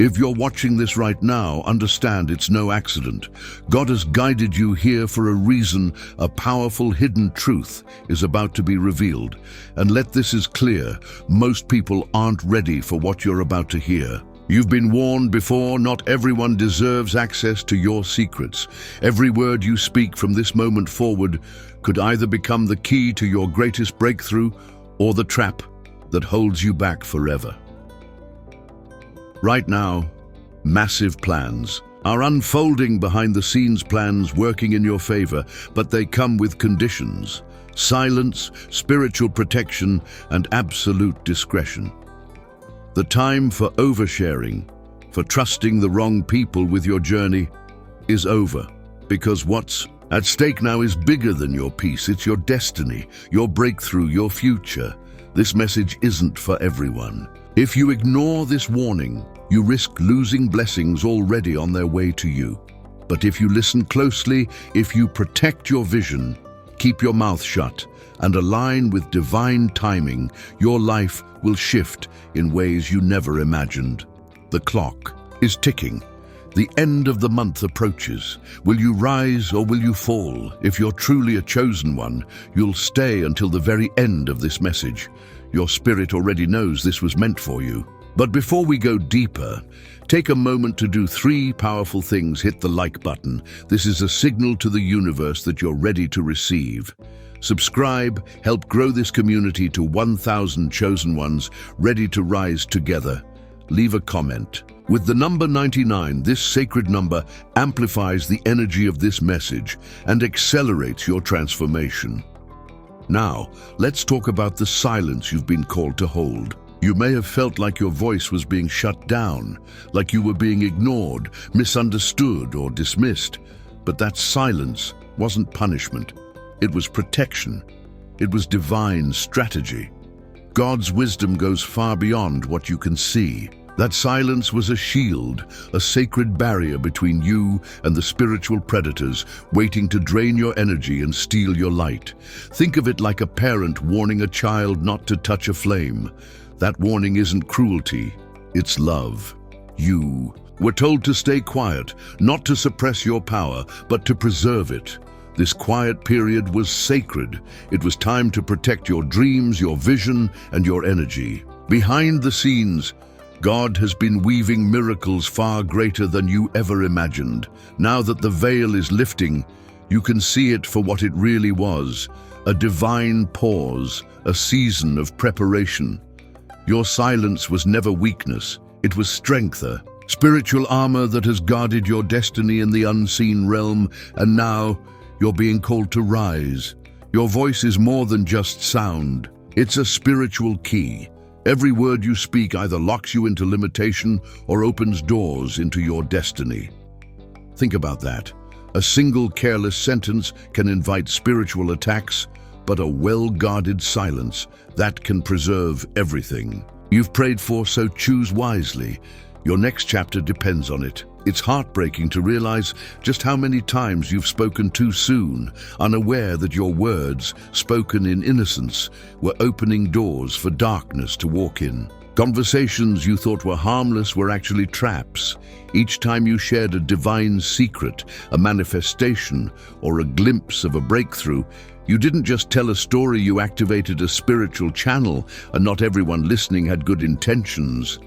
If you're watching this right now, understand it's no accident. God has guided you here for a reason. A powerful hidden truth is about to be revealed. And let this is clear, most people aren't ready for what you're about to hear. You've been warned before, not everyone deserves access to your secrets. Every word you speak from this moment forward could either become the key to your greatest breakthrough or the trap that holds you back forever. Right now, massive plans are unfolding behind the scenes, plans working in your favor, but they come with conditions: silence, spiritual protection, and absolute discretion. The time for oversharing, for trusting the wrong people with your journey, is over, because what's at stake now is bigger than your peace. It's your destiny, your breakthrough, your future. This message isn't for everyone. If you ignore this warning, you risk losing blessings already on their way to you. But if you listen closely, if you protect your vision, keep your mouth shut, and align with divine timing, your life will shift in ways you never imagined. The clock is ticking. The end of the month approaches. Will you rise or will you fall? If you're truly a chosen one, you'll stay until the very end of this message. Your spirit already knows this was meant for you. But before we go deeper, take a moment to do 3 powerful things. Hit the like button. This is a signal to the universe that you're ready to receive. Subscribe, help grow this community to 1,000 chosen ones ready to rise together. Leave a comment. With the number 99, this sacred number amplifies the energy of this message and accelerates your transformation. Now, let's talk about the silence you've been called to hold. You may have felt like your voice was being shut down, like you were being ignored, misunderstood, or dismissed. But that silence wasn't punishment. It was protection. It was divine strategy. God's wisdom goes far beyond what you can see. That silence was a shield, a sacred barrier between you and the spiritual predators waiting to drain your energy and steal your light. Think of it like a parent warning a child not to touch a flame. That warning isn't cruelty, it's love. You were told to stay quiet, not to suppress your power, but to preserve it. This quiet period was sacred. It was time to protect your dreams, your vision, and your energy. Behind the scenes, God has been weaving miracles far greater than you ever imagined. Now that the veil is lifting, you can see it for what it really was: a divine pause, a season of preparation. Your silence was never weakness, it was strength, a spiritual armor that has guarded your destiny in the unseen realm, and now you're being called to rise. Your voice is more than just sound, it's a spiritual key. Every word you speak either locks you into limitation or opens doors into your destiny. Think about that. A single careless sentence can invite spiritual attacks, but a well-guarded silence, that can preserve everything you've prayed for, so choose wisely. Your next chapter depends on it. It's heartbreaking to realize just how many times you've spoken too soon, unaware that your words, spoken in innocence, were opening doors for darkness to walk in. Conversations you thought were harmless were actually traps. Each time you shared a divine secret, a manifestation, or a glimpse of a breakthrough, you didn't just tell a story, you activated a spiritual channel, and not everyone listening had good intentions.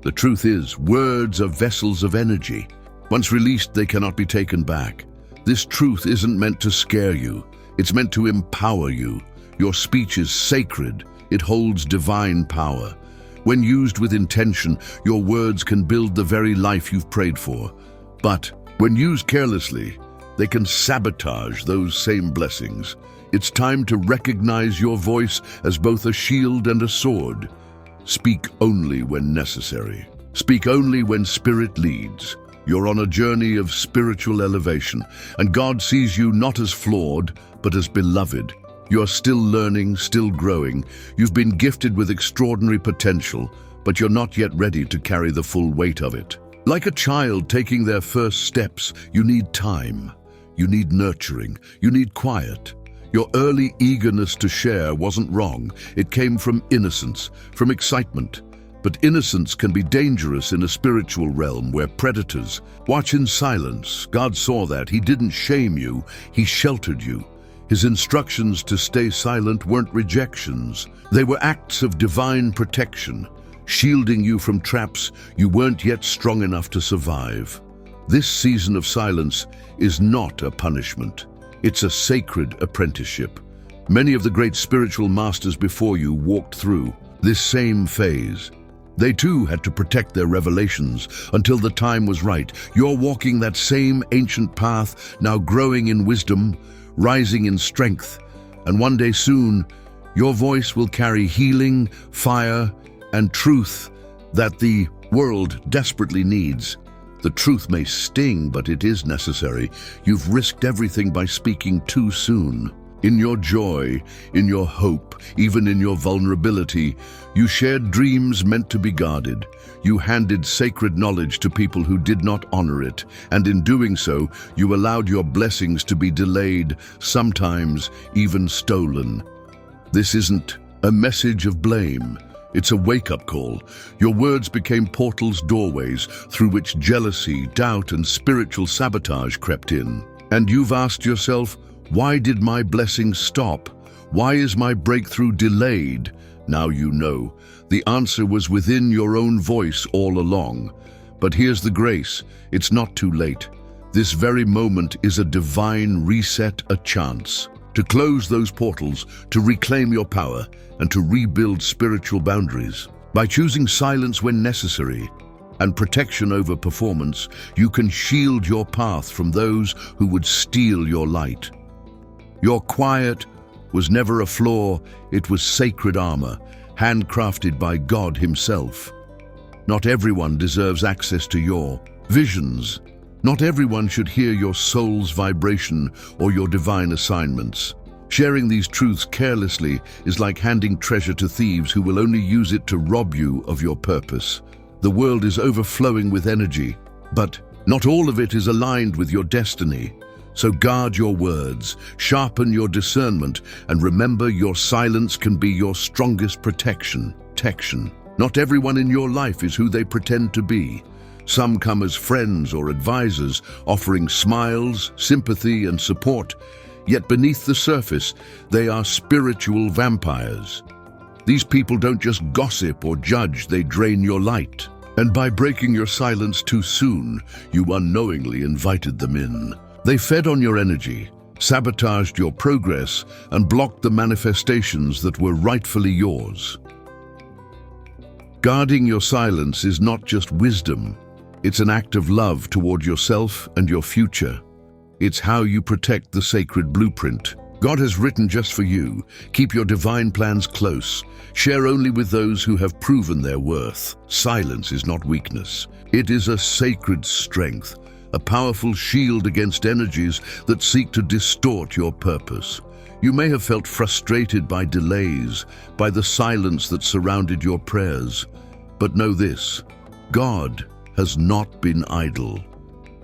The truth is, words are vessels of energy. Once released, they cannot be taken back. This truth isn't meant to scare you. It's meant to empower you. Your speech is sacred. It holds divine power. When used with intention, your words can build the very life you've prayed for. But when used carelessly, they can sabotage those same blessings. It's time to recognize your voice as both a shield and a sword. Speak only when necessary. Speak only when Spirit leads. You're on a journey of spiritual elevation, and God sees you not as flawed, but as beloved. You're still learning, still growing. You've been gifted with extraordinary potential, but you're not yet ready to carry the full weight of it. Like a child taking their first steps, you need time. You need nurturing. You need quiet. Your early eagerness to share wasn't wrong. It came from innocence, from excitement. But innocence can be dangerous in a spiritual realm where predators watch in silence. God saw that. He didn't shame you, He sheltered you. His instructions to stay silent weren't rejections. They were acts of divine protection, shielding you from traps you weren't yet strong enough to survive. This season of silence is not a punishment. It's a sacred apprenticeship. Many of the great spiritual masters before you walked through this same phase. They too had to protect their revelations until the time was right. You're walking that same ancient path, now growing in wisdom, rising in strength, and one day soon, your voice will carry healing, fire, and truth that the world desperately needs. The truth may sting, but it is necessary. You've risked everything by speaking too soon. In your joy, in your hope, even in your vulnerability, you shared dreams meant to be guarded. You handed sacred knowledge to people who did not honor it, and in doing so, you allowed your blessings to be delayed, sometimes even stolen. This isn't a message of blame. It's a wake-up call. Your words became portals, doorways, through which jealousy, doubt, and spiritual sabotage crept in. And you've asked yourself, why did my blessings stop? Why is my breakthrough delayed? Now you know. The answer was within your own voice all along. But here's the grace. It's not too late. This very moment is a divine reset, a chance to close those portals, to reclaim your power, and to rebuild spiritual boundaries. By choosing silence when necessary and protection over performance, you can shield your path from those who would steal your light. Your quiet was never a flaw, it was sacred armor, handcrafted by God Himself. Not everyone deserves access to your visions. Not everyone should hear your soul's vibration or your divine assignments. Sharing these truths carelessly is like handing treasure to thieves who will only use it to rob you of your purpose. The world is overflowing with energy, but not all of it is aligned with your destiny. So guard your words, sharpen your discernment, and remember your silence can be your strongest protection. Not everyone in your life is who they pretend to be. Some come as friends or advisors, offering smiles, sympathy, and support. Yet beneath the surface, they are spiritual vampires. These people don't just gossip or judge, they drain your light. And by breaking your silence too soon, you unknowingly invited them in. They fed on your energy, sabotaged your progress, and blocked the manifestations that were rightfully yours. Guarding your silence is not just wisdom, it's an act of love toward yourself and your future. It's how you protect the sacred blueprint God has written just for you. Keep your divine plans close. Share only with those who have proven their worth. Silence is not weakness. It is a sacred strength, a powerful shield against energies that seek to distort your purpose. You may have felt frustrated by delays, by the silence that surrounded your prayers. But know this, God has not been idle.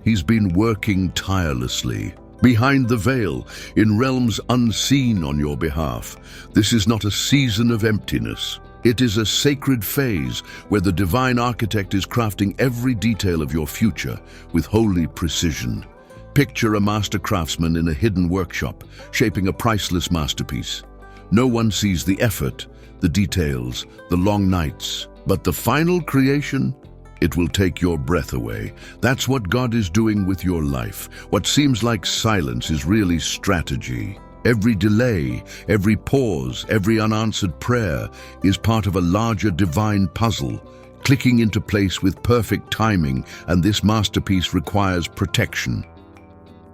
He's been working tirelessly, behind the veil, in realms unseen on your behalf. This is not a season of emptiness. It is a sacred phase where the divine architect is crafting every detail of your future with holy precision. Picture a master craftsman in a hidden workshop, shaping a priceless masterpiece. No one sees the effort, the details, the long nights, but the final creation, it will take your breath away. That's what God is doing with your life. What seems like silence is really strategy. Every delay, every pause, every unanswered prayer is part of a larger divine puzzle, clicking into place with perfect timing, and this masterpiece requires protection.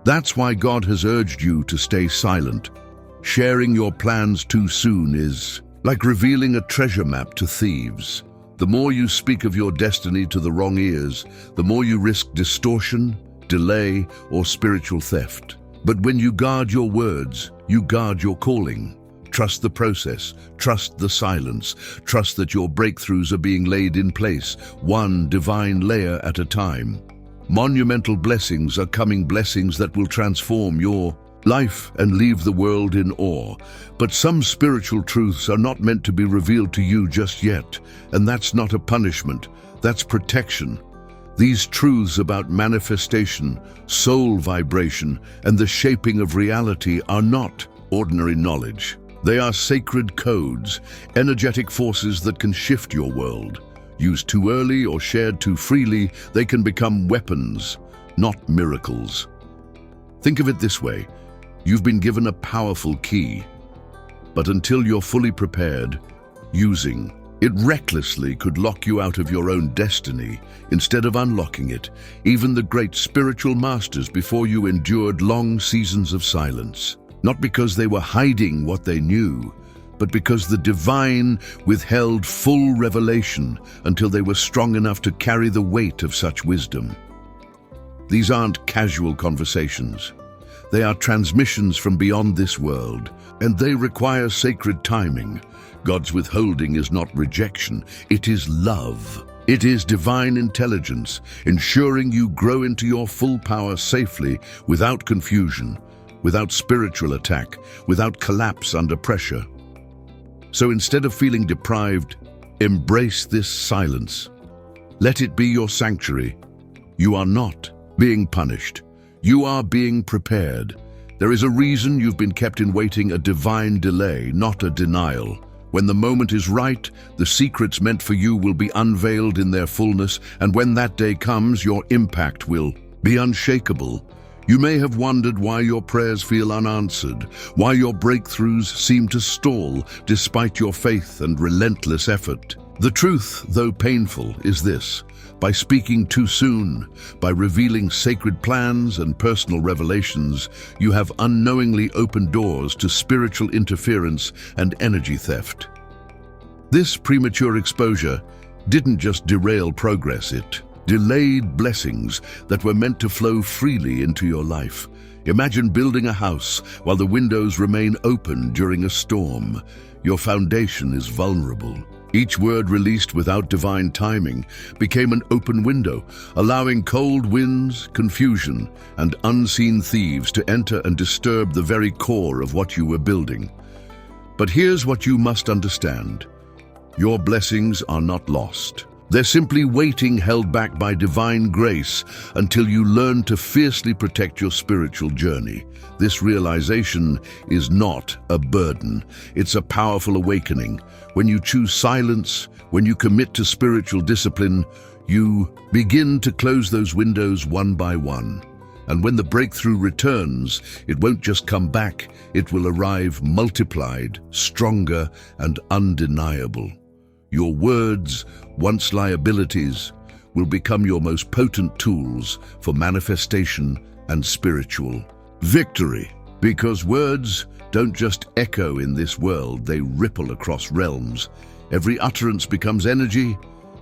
That's why God has urged you to stay silent. Sharing your plans too soon is like revealing a treasure map to thieves. The more you speak of your destiny to the wrong ears, the more you risk distortion, delay, or spiritual theft. But when you guard your words, you guard your calling. Trust the process, trust the silence, trust that your breakthroughs are being laid in place, one divine layer at a time. Monumental blessings are coming, blessings that will transform your life and leave the world in awe. But some spiritual truths are not meant to be revealed to you just yet, and that's not a punishment, that's protection. These truths about manifestation, soul vibration, and the shaping of reality are not ordinary knowledge. They are sacred codes, energetic forces that can shift your world. Used too early or shared too freely, they can become weapons, not miracles. Think of it this way: you've been given a powerful key, but until you're fully prepared, using it recklessly could lock you out of your own destiny instead of unlocking it. Even the great spiritual masters before you endured long seasons of silence, not because they were hiding what they knew, but because the divine withheld full revelation until they were strong enough to carry the weight of such wisdom. These aren't casual conversations. They are transmissions from beyond this world, and they require sacred timing. God's withholding is not rejection, it is love. It is divine intelligence, ensuring you grow into your full power safely, without confusion, without spiritual attack, without collapse under pressure. So instead of feeling deprived, embrace this silence. Let it be your sanctuary. You are not being punished. You are being prepared. There is a reason you've been kept in waiting, a divine delay, not a denial. When the moment is right, the secrets meant for you will be unveiled in their fullness, and when that day comes, your impact will be unshakable. You may have wondered why your prayers feel unanswered, why your breakthroughs seem to stall despite your faith and relentless effort. The truth, though painful, is this: by speaking too soon, by revealing sacred plans and personal revelations, you have unknowingly opened doors to spiritual interference and energy theft. This premature exposure didn't just derail progress, it delayed blessings that were meant to flow freely into your life. Imagine building a house while the windows remain open during a storm. Your foundation is vulnerable. Each word released without divine timing became an open window, allowing cold winds, confusion, and unseen thieves to enter and disturb the very core of what you were building. But here's what you must understand: your blessings are not lost. They're simply waiting, held back by divine grace until you learn to fiercely protect your spiritual journey. This realization is not a burden. It's a powerful awakening. When you choose silence, when you commit to spiritual discipline, you begin to close those windows one by one. And when the breakthrough returns, it won't just come back, it will arrive multiplied, stronger, and undeniable. Your words, once liabilities, will become your most potent tools for manifestation and spiritual victory. Because words don't just echo in this world, they ripple across realms. Every utterance becomes energy,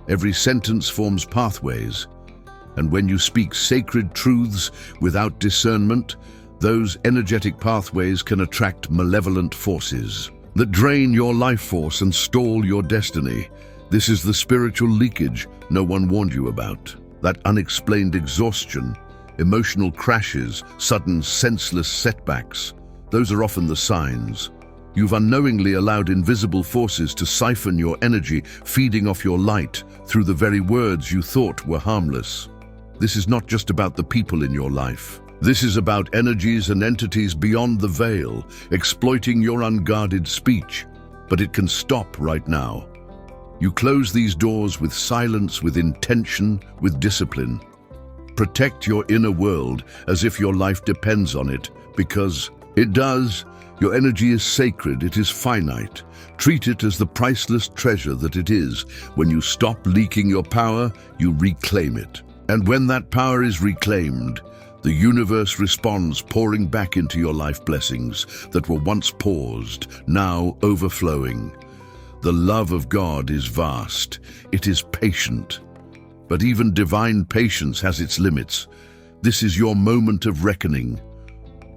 every sentence forms pathways. And when you speak sacred truths without discernment, those energetic pathways can attract malevolent forces that drain your life force and stall your destiny. This is the spiritual leakage no one warned you about. That unexplained exhaustion, emotional crashes, sudden senseless setbacks. Those are often the signs. You've unknowingly allowed invisible forces to siphon your energy, feeding off your light through the very words you thought were harmless. This is not just about the people in your life. This is about energies and entities beyond the veil, exploiting your unguarded speech. But it can stop right now. You close these doors with silence, with intention, with discipline. Protect your inner world as if your life depends on it, because it does. Your energy is sacred, it is finite. Treat it as the priceless treasure that it is. When you stop leaking your power, you reclaim it. And when that power is reclaimed, the universe responds, pouring back into your life blessings that were once paused, now overflowing. The love of God is vast. It is patient. But even divine patience has its limits. This is your moment of reckoning.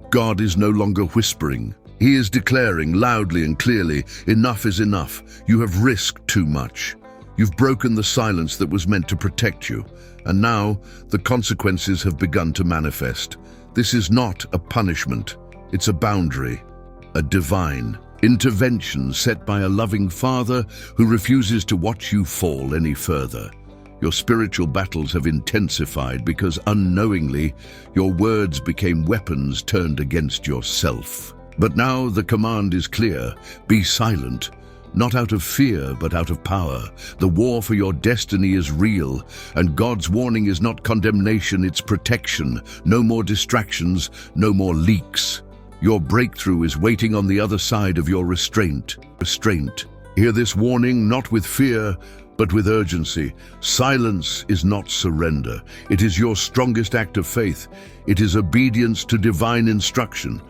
God is no longer whispering. He is declaring loudly and clearly, enough is enough. You have risked too much. You've broken the silence that was meant to protect you. And now, the consequences have begun to manifest. This is not a punishment. It's a boundary, a divine intervention set by a loving Father who refuses to watch you fall any further. Your spiritual battles have intensified because unknowingly your words became weapons turned against yourself. But now the command is clear: be silent. Not out of fear, but out of power. The war for your destiny is real, and God's warning is not condemnation, it's protection. No more distractions, no more leaks. Your breakthrough is waiting on the other side of your restraint. Hear this warning not with fear, but with urgency. Silence is not surrender. It is your strongest act of faith. It is obedience to divine instruction.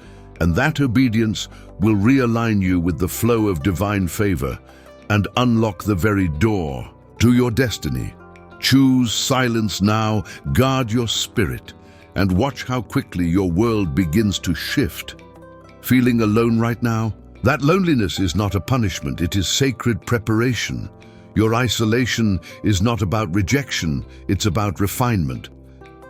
And that obedience will realign you with the flow of divine favor and unlock the very door to your destiny. Choose silence now, guard your spirit, and watch how quickly your world begins to shift. Feeling alone right now? That loneliness is not a punishment, it is sacred preparation. Your isolation is not about rejection, it's about refinement.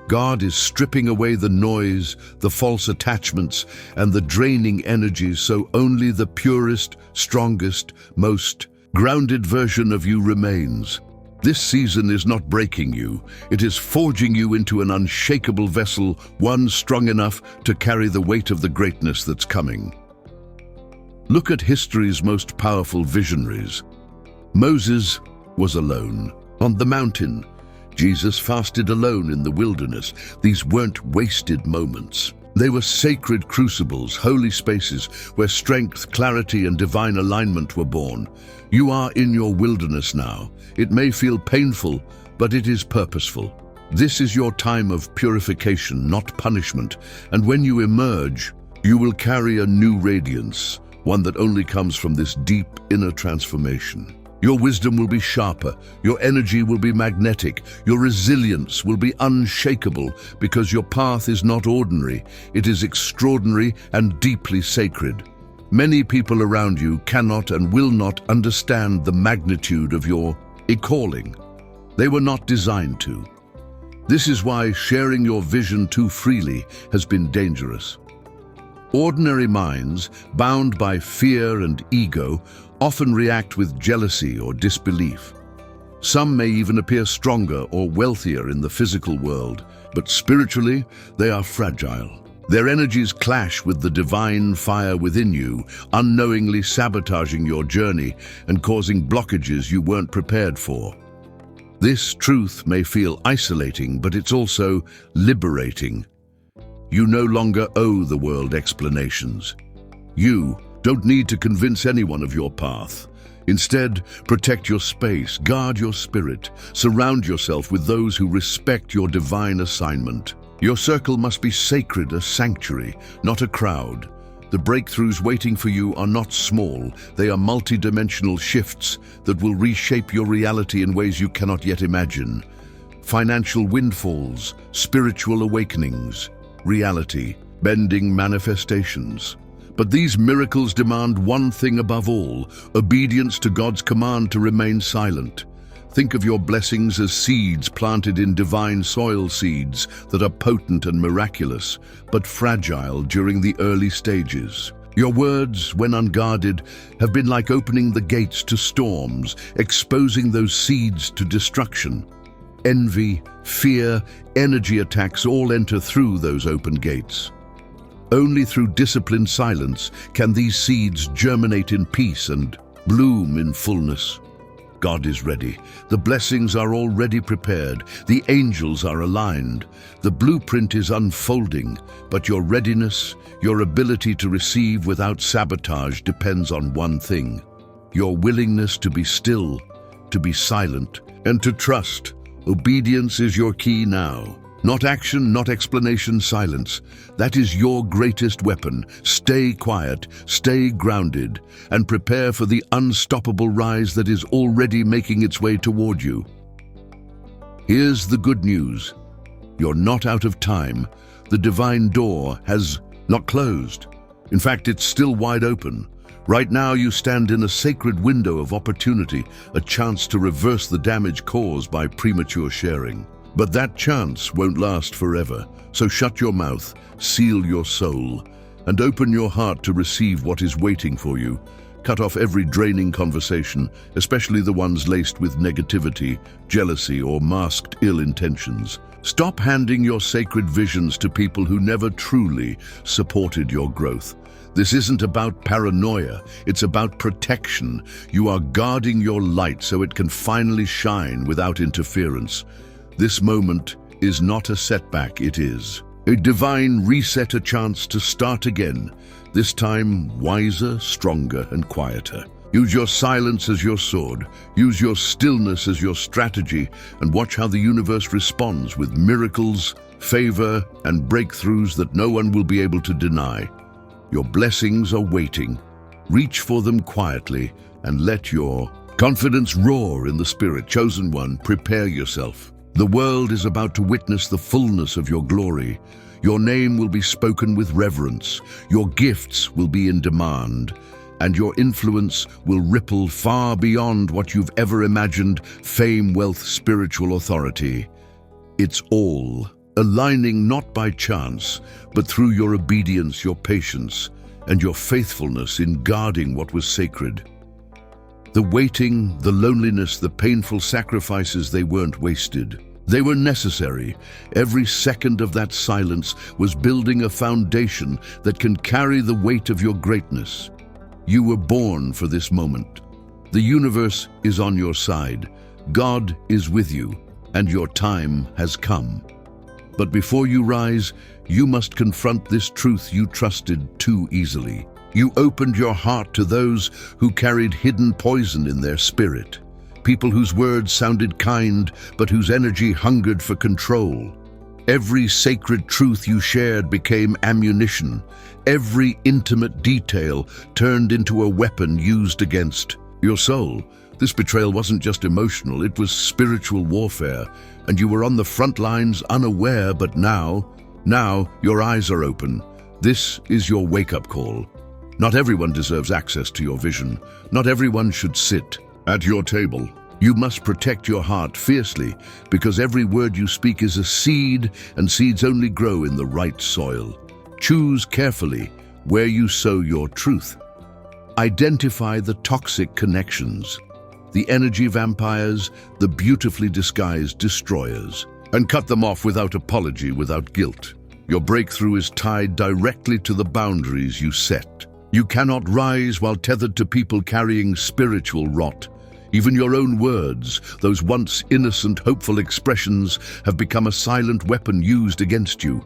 God is stripping away the noise, the false attachments, and the draining energies so only the purest, strongest, most grounded version of you remains. This season is not breaking you, it is forging you into an unshakable vessel, one strong enough to carry the weight of the greatness that's coming. Look at history's most powerful visionaries. Moses was alone on the mountain. Jesus fasted alone in the wilderness. These weren't wasted moments. They were sacred crucibles, holy spaces where strength, clarity, and divine alignment were born. You are in your wilderness now. It may feel painful, but it is purposeful. This is your time of purification, not punishment. And when you emerge, you will carry a new radiance, one that only comes from this deep inner transformation. Your wisdom will be sharper, your energy will be magnetic, your resilience will be unshakable, because your path is not ordinary, it is extraordinary and deeply sacred. Many people around you cannot and will not understand the magnitude of your calling. They were not designed to. This is why sharing your vision too freely has been dangerous. Ordinary minds, bound by fear and ego, often react with jealousy or disbelief. Some may even appear stronger or wealthier in the physical world, but spiritually, they are fragile. Their energies clash with the divine fire within you, unknowingly sabotaging your journey and causing blockages you weren't prepared for. This truth may feel isolating, but it's also liberating. You no longer owe the world explanations. You don't need to convince anyone of your path. Instead, protect your space, guard your spirit, surround yourself with those who respect your divine assignment. Your circle must be sacred, a sanctuary, not a crowd. The breakthroughs waiting for you are not small, they are multidimensional shifts that will reshape your reality in ways you cannot yet imagine. Financial windfalls, spiritual awakenings, reality, bending manifestations. But these miracles demand one thing above all: obedience to God's command to remain silent. Think of your blessings as seeds planted in divine soil, seeds that are potent and miraculous, but fragile during the early stages. Your words, when unguarded, have been like opening the gates to storms, exposing those seeds to destruction. Envy, fear, energy attacks all enter through those open gates. Only through disciplined silence can these seeds germinate in peace and bloom in fullness. God is ready. The blessings are already prepared. The angels are aligned. The blueprint is unfolding, but your readiness, your ability to receive without sabotage depends on one thing: your willingness to be still, to be silent, and to trust. Obedience is your key now. Not action, not explanation, silence. That is your greatest weapon. Stay quiet, stay grounded, and prepare for the unstoppable rise that is already making its way toward you. Here's the good news. You're not out of time. The divine door has not closed. In fact, it's still wide open. Right now, you stand in a sacred window of opportunity, a chance to reverse the damage caused by premature sharing. But that chance won't last forever, so shut your mouth, seal your soul, and open your heart to receive what is waiting for you. Cut off every draining conversation, especially the ones laced with negativity, jealousy, or masked ill intentions. Stop handing your sacred visions to people who never truly supported your growth. This isn't about paranoia, it's about protection. You are guarding your light so it can finally shine without interference. This moment is not a setback, it is a divine reset, a chance to start again, this time wiser, stronger, and quieter. Use your silence as your sword, use your stillness as your strategy, and watch how the universe responds with miracles, favor, and breakthroughs that no one will be able to deny. Your blessings are waiting. Reach for them quietly and let your confidence roar in the spirit. Chosen one, prepare yourself. The world is about to witness the fullness of your glory. Your name will be spoken with reverence. Your gifts will be in demand, and your influence will ripple far beyond what you've ever imagined: fame, wealth, spiritual authority. It's all aligning not by chance, but through your obedience, your patience, and your faithfulness in guarding what was sacred. The waiting, the loneliness, the painful sacrifices, they weren't wasted. They were necessary. Every second of that silence was building a foundation that can carry the weight of your greatness. You were born for this moment. The universe is on your side. God is with you, and your time has come. But before you rise, you must confront this truth you trusted too easily. You opened your heart to those who carried hidden poison in their spirit. People whose words sounded kind, but whose energy hungered for control. Every sacred truth you shared became ammunition. Every intimate detail turned into a weapon used against your soul. This betrayal wasn't just emotional, it was spiritual warfare, and you were on the front lines unaware, but now your eyes are open. This is your wake-up call. Not everyone deserves access to your vision. Not everyone should sit at your table. You must protect your heart fiercely, because every word you speak is a seed, and seeds only grow in the right soil. Choose carefully where you sow your truth. Identify the toxic connections, the energy vampires, the beautifully disguised destroyers, and cut them off without apology, without guilt. Your breakthrough is tied directly to the boundaries you set. You cannot rise while tethered to people carrying spiritual rot. Even your own words, those once innocent, hopeful expressions, have become a silent weapon used against you.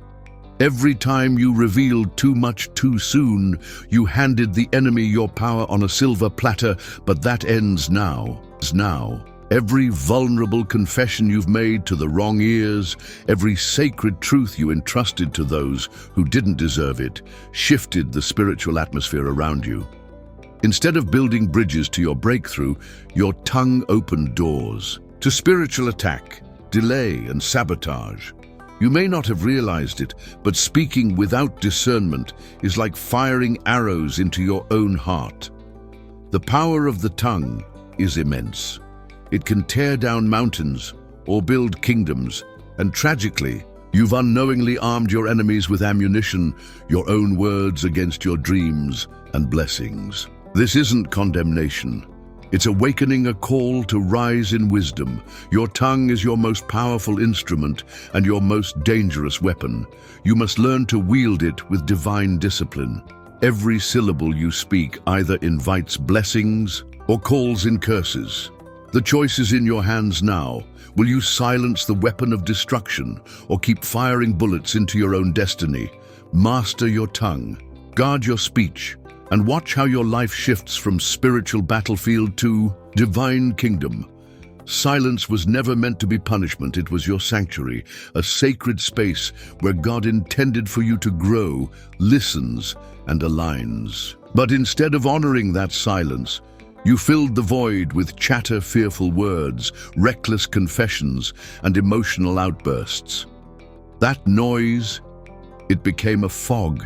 Every time you revealed too much too soon, you handed the enemy your power on a silver platter, but that ends now. Every vulnerable confession you've made to the wrong ears, every sacred truth you entrusted to those who didn't deserve it, shifted the spiritual atmosphere around you. Instead of building bridges to your breakthrough, your tongue opened doors to spiritual attack, delay, and sabotage. You may not have realized it, but speaking without discernment is like firing arrows into your own heart. The power of the tongue is immense. It can tear down mountains or build kingdoms, and tragically, you've unknowingly armed your enemies with ammunition, your own words against your dreams and blessings. This isn't condemnation. It's awakening, a call to rise in wisdom. Your tongue is your most powerful instrument and your most dangerous weapon. You must learn to wield it with divine discipline. Every syllable you speak either invites blessings or calls in curses. The choice is in your hands now. Will you silence the weapon of destruction or keep firing bullets into your own destiny? Master your tongue, guard your speech, and watch how your life shifts from spiritual battlefield to divine kingdom. Silence was never meant to be punishment. It was your sanctuary, a sacred space where God intended for you to grow, listens, and aligns. But instead of honoring that silence, you filled the void with chatter, fearful words, reckless confessions, and emotional outbursts. That noise, it became a fog.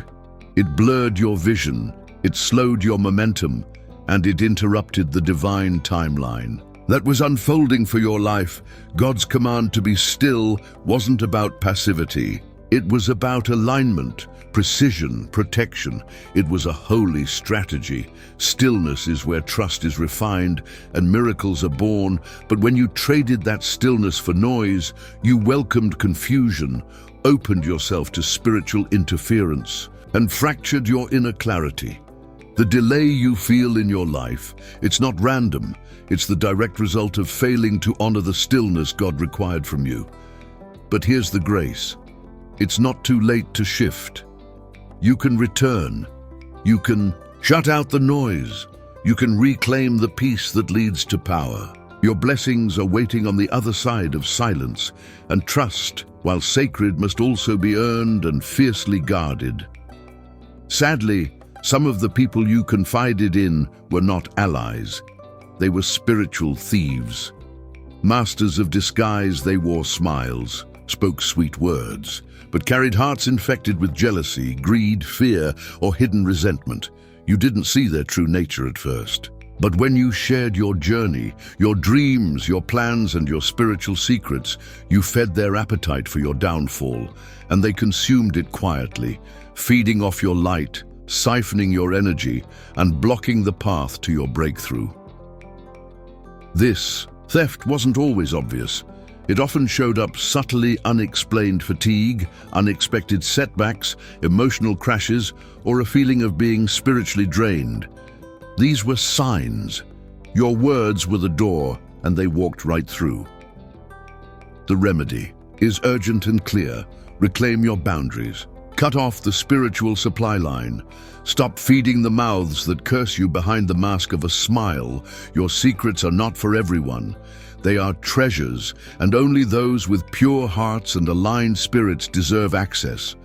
It blurred your vision, it slowed your momentum, and it interrupted the divine timeline that was unfolding for your life. God's command to be still wasn't about passivity. It was about alignment, precision, protection. It was a holy strategy. Stillness is where trust is refined and miracles are born. But when you traded that stillness for noise, you welcomed confusion, opened yourself to spiritual interference, and fractured your inner clarity. The delay you feel in your life, it's not random. It's the direct result of failing to honor the stillness God required from you. But here's the grace. It's not too late to shift. You can return. You can shut out the noise. You can reclaim the peace that leads to power. Your blessings are waiting on the other side of silence, and trust, while sacred, must also be earned and fiercely guarded. Sadly, some of the people you confided in were not allies. They were spiritual thieves. Masters of disguise, they wore smiles, spoke sweet words, but carried hearts infected with jealousy, greed, fear, or hidden resentment. You didn't see their true nature at first. But when you shared your journey, your dreams, your plans, and your spiritual secrets, you fed their appetite for your downfall, and they consumed it quietly, feeding off your light, siphoning your energy, and blocking the path to your breakthrough. This theft wasn't always obvious. It often showed up subtly: unexplained fatigue, unexpected setbacks, emotional crashes, or a feeling of being spiritually drained. These were signs. Your words were the door, and they walked right through. The remedy is urgent and clear. Reclaim your boundaries. Cut off the spiritual supply line. Stop feeding the mouths that curse you behind the mask of a smile. Your secrets are not for everyone. They are treasures, and only those with pure hearts and aligned spirits deserve access.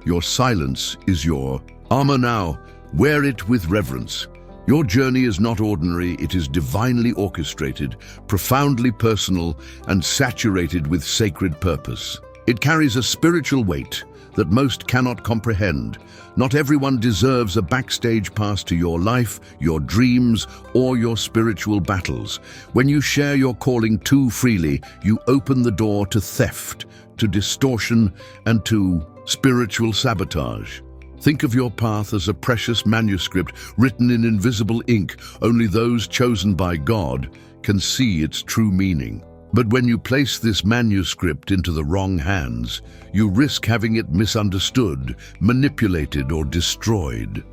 Your silence is your armor now. Wear it with reverence. Your journey is not ordinary, it is divinely orchestrated, profoundly personal, and saturated with sacred purpose. It carries a spiritual weight that most cannot comprehend. Not everyone deserves a backstage pass to your life, your dreams, or your spiritual battles. When you share your calling too freely, you open the door to theft, to distortion, and to spiritual sabotage. Think of your path as a precious manuscript written in invisible ink. Only those chosen by God can see its true meaning. But when you place this manuscript into the wrong hands, you risk having it misunderstood, manipulated, or destroyed.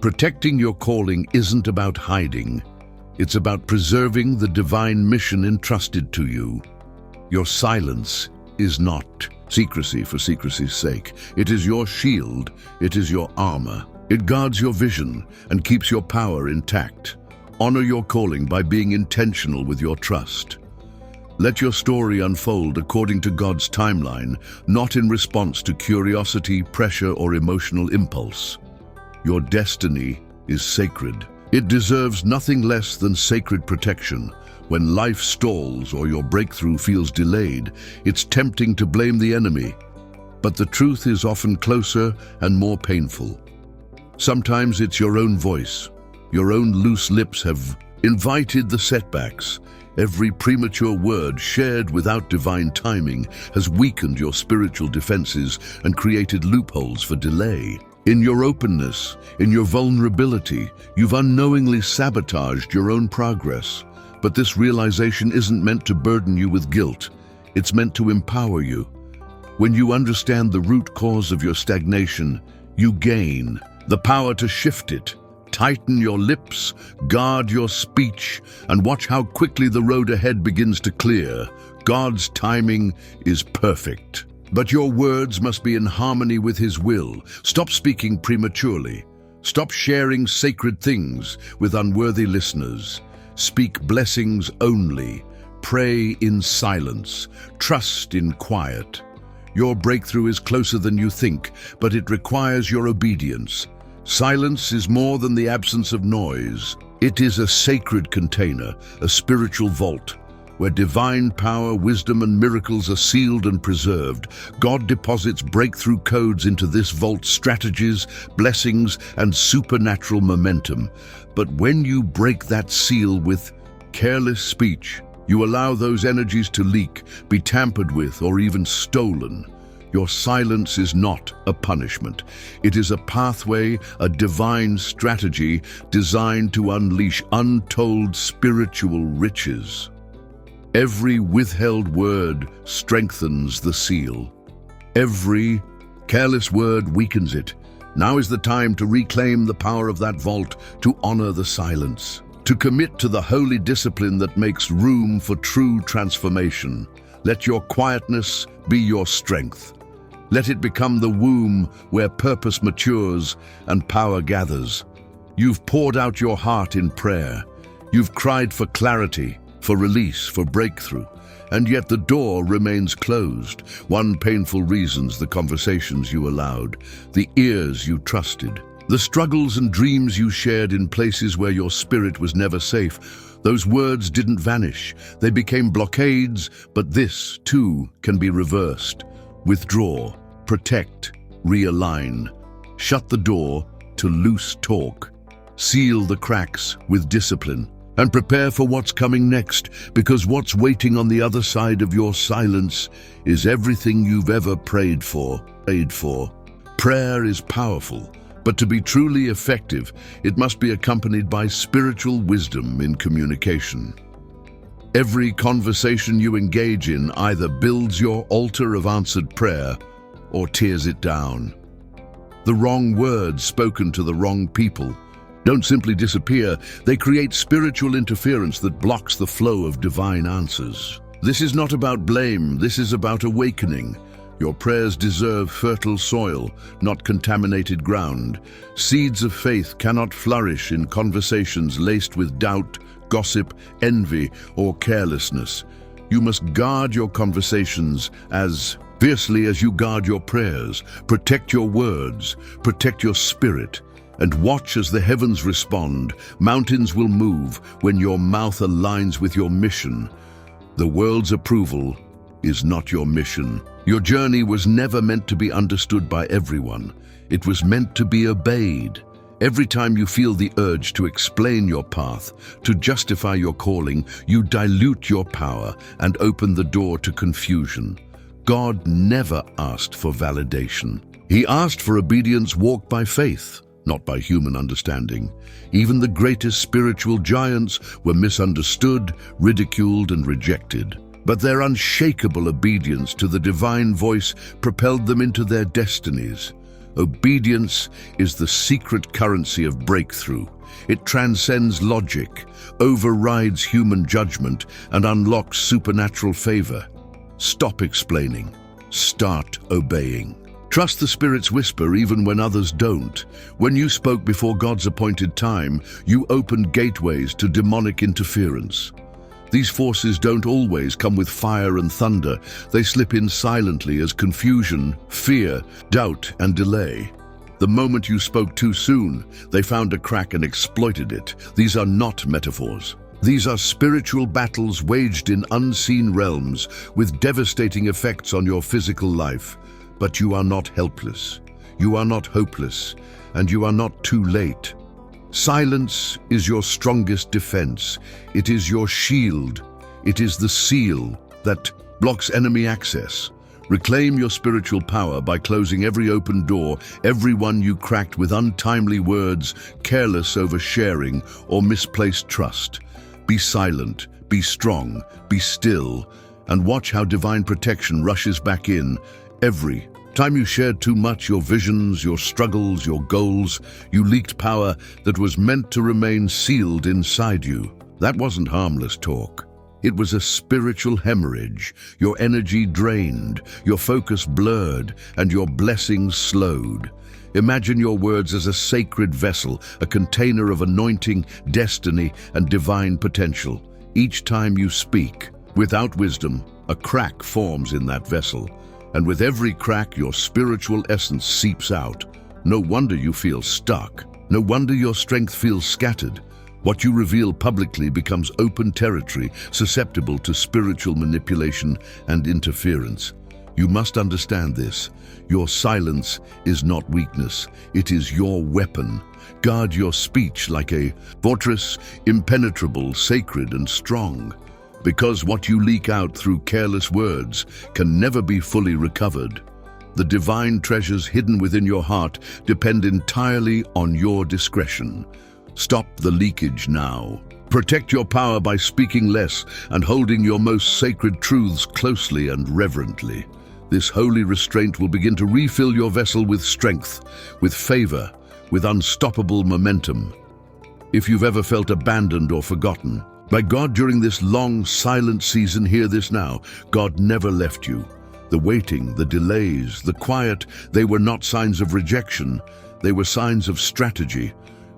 Protecting your calling isn't about hiding. It's about preserving the divine mission entrusted to you. Your silence is not secrecy for secrecy's sake. It is your shield. It is your armor. It guards your vision and keeps your power intact. Honor your calling by being intentional with your trust. Let your story unfold according to God's timeline, not in response to curiosity, pressure, or emotional impulse. Your destiny is sacred. It deserves nothing less than sacred protection. When life stalls or your breakthrough feels delayed, it's tempting to blame the enemy. But the truth is often closer and more painful. Sometimes it's your own voice. Your own loose lips have invited the setbacks. Every premature word shared without divine timing has weakened your spiritual defenses and created loopholes for delay. In your openness, in your vulnerability, you've unknowingly sabotaged your own progress. But this realization isn't meant to burden you with guilt. It's meant to empower you. When you understand the root cause of your stagnation, you gain the power to shift it. Tighten your lips, guard your speech, and watch how quickly the road ahead begins to clear. God's timing is perfect. But your words must be in harmony with His will. Stop speaking prematurely. Stop sharing sacred things with unworthy listeners. Speak blessings only. Pray in silence. Trust in quiet. Your breakthrough is closer than you think, but it requires your obedience. Silence is more than the absence of noise. It is a sacred container, a spiritual vault, where divine power, wisdom, and miracles are sealed and preserved. God deposits breakthrough codes into this vault: strategies, blessings, and supernatural momentum. But when you break that seal with careless speech, you allow those energies to leak, be tampered with, or even stolen. Your silence is not a punishment. It is a pathway, a divine strategy designed to unleash untold spiritual riches. Every withheld word strengthens the seal. Every careless word weakens it. Now is the time to reclaim the power of that vault, to honor the silence, to commit to the holy discipline that makes room for true transformation. Let your quietness be your strength. Let it become the womb where purpose matures and power gathers. You've poured out your heart in prayer. You've cried for clarity, for release, for breakthrough. And yet the door remains closed. One painful reason's the conversations you allowed, the ears you trusted, the struggles and dreams you shared in places where your spirit was never safe. Those words didn't vanish. They became blockades, but this, too, can be reversed. Withdraw, protect, realign. Shut the door to loose talk. Seal the cracks with discipline. And prepare for what's coming next, because what's waiting on the other side of your silence is everything you've ever prayed for. Prayer is powerful, but to be truly effective, it must be accompanied by spiritual wisdom in communication. Every conversation you engage in either builds your altar of answered prayer or tears it down. The wrong words spoken to the wrong people don't simply disappear, they create spiritual interference that blocks the flow of divine answers. This is not about blame, this is about awakening. Your prayers deserve fertile soil, not contaminated ground. Seeds of faith cannot flourish in conversations laced with doubt, gossip, envy, or carelessness. You must guard your conversations as fiercely as you guard your prayers. Protect your words, protect your spirit, and watch as the heavens respond. Mountains will move when your mouth aligns with your mission. The world's approval is not your mission. Your journey was never meant to be understood by everyone. It was meant to be obeyed. Every time you feel the urge to explain your path, to justify your calling, you dilute your power and open the door to confusion. God never asked for validation. He asked for obedience walked by faith, not by human understanding. Even the greatest spiritual giants were misunderstood, ridiculed, and rejected. But their unshakable obedience to the divine voice propelled them into their destinies. Obedience is the secret currency of breakthrough. It transcends logic, overrides human judgment, and unlocks supernatural favor. Stop explaining. Start obeying. Trust the Spirit's whisper even when others don't. When you spoke before God's appointed time, you opened gateways to demonic interference. These forces don't always come with fire and thunder. They slip in silently as confusion, fear, doubt, and delay. The moment you spoke too soon, they found a crack and exploited it. These are not metaphors. These are spiritual battles waged in unseen realms with devastating effects on your physical life. But you are not helpless, you are not hopeless, and you are not too late. Silence is your strongest defense. It is your shield. It is the seal that blocks enemy access. Reclaim your spiritual power by closing every open door, every one you cracked with untimely words, careless oversharing, or misplaced trust. Be silent, be strong, be still, and watch how divine protection rushes back in. Every time you shared too much, your visions, your struggles, your goals, you leaked power that was meant to remain sealed inside you. That wasn't harmless talk. It was a spiritual hemorrhage. Your energy drained, your focus blurred, and your blessings slowed. Imagine your words as a sacred vessel, a container of anointing, destiny, and divine potential. Each time you speak, without wisdom, a crack forms in that vessel. And with every crack, your spiritual essence seeps out. No wonder you feel stuck. No wonder your strength feels scattered. What you reveal publicly becomes open territory, susceptible to spiritual manipulation and interference. You must understand this. Your silence is not weakness. It is your weapon. Guard your speech like a fortress, impenetrable, sacred, and strong. Because what you leak out through careless words can never be fully recovered. The divine treasures hidden within your heart depend entirely on your discretion. Stop the leakage now. Protect your power by speaking less and holding your most sacred truths closely and reverently. This holy restraint will begin to refill your vessel with strength, with favor, with unstoppable momentum. If you've ever felt abandoned or forgotten by God during this long, silent season, hear this now. God never left you. The waiting, the delays, the quiet, they were not signs of rejection. They were signs of strategy.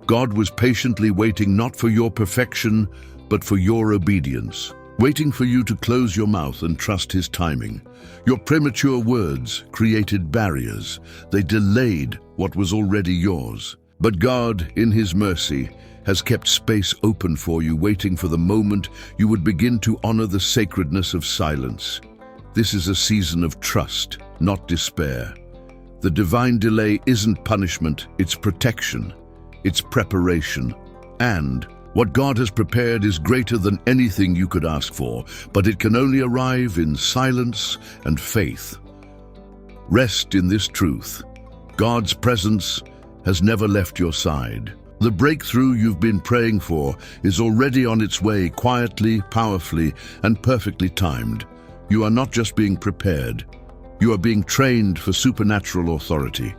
God was patiently waiting not for your perfection, but for your obedience. Waiting for you to close your mouth and trust His timing. Your premature words created barriers. They delayed what was already yours. But God, in His mercy, has kept space open for you, waiting for the moment you would begin to honor the sacredness of silence. This is a season of trust, not despair. The divine delay isn't punishment, it's protection, it's preparation. And what God has prepared is greater than anything you could ask for, but it can only arrive in silence and faith. Rest in this truth. God's presence has never left your side. The breakthrough you've been praying for is already on its way, quietly, powerfully, and perfectly timed. You are not just being prepared, you are being trained for supernatural authority.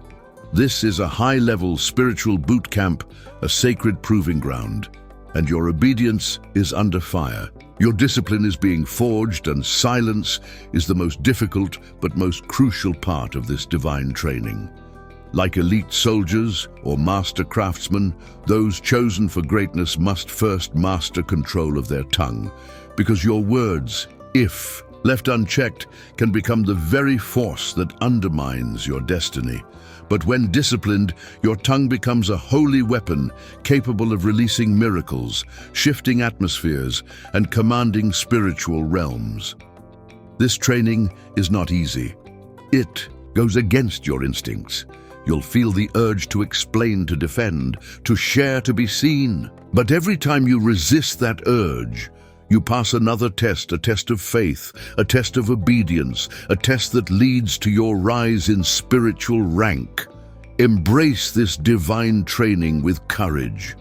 This is a high-level spiritual boot camp, a sacred proving ground, and your obedience is under fire. Your discipline is being forged, and silence is the most difficult but most crucial part of this divine training. Like elite soldiers or master craftsmen, those chosen for greatness must first master control of their tongue, because your words, if left unchecked, can become the very force that undermines your destiny. But when disciplined, your tongue becomes a holy weapon capable of releasing miracles, shifting atmospheres, and commanding spiritual realms. This training is not easy. It goes against your instincts. You'll feel the urge to explain, to defend, to share, to be seen. But every time you resist that urge, you pass another test, a test of faith, a test of obedience, a test that leads to your rise in spiritual rank. Embrace this divine training with courage,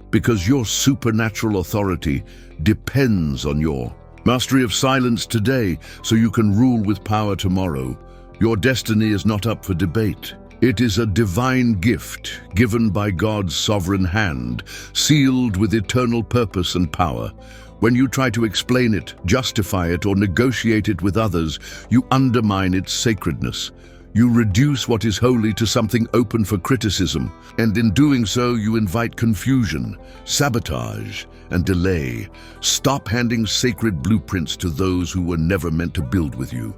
because your supernatural authority depends on your mastery of silence today, so you can rule with power tomorrow. Your destiny is not up for debate. It is a divine gift given by God's sovereign hand, sealed with eternal purpose and power. When you try to explain it, justify it, or negotiate it with others, you undermine its sacredness. You reduce what is holy to something open for criticism, and in doing so, you invite confusion, sabotage, and delay. Stop handing sacred blueprints to those who were never meant to build with you.